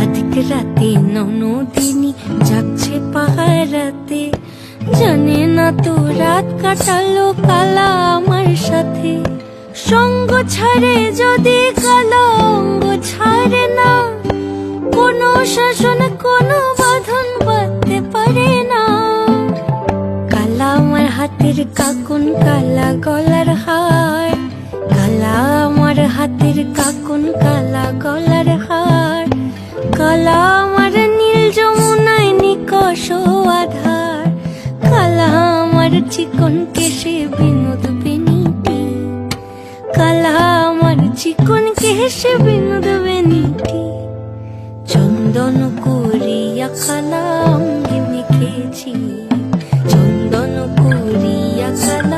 আধিক রাতে ননদিনী যাচ্ছে পাহারাতে, জানে না তো রাত কাটালো কালা আমার সাথে। সঙ্গ ছাড়ে যদি কালো অঙ্গ ছাড়ে না, কোনো শাসন কোনো বাঁধন বাঁধতে পারে না। কালা আমার হাতের কাকুন কালা গলার হার, কালা আমার হাতের কাকুন কালা গলার হার, কালা আমার নীল যমুনায় নিকষ আধার, কালা আমার চিকন কেশে বিনোদ বেনিটি, কালা আমার চিকন কেশে বিনোদ বেনিটি। চন্দন করিয়া কালা অঙ্গে মেখেছি, চন্দন করিয়া কালা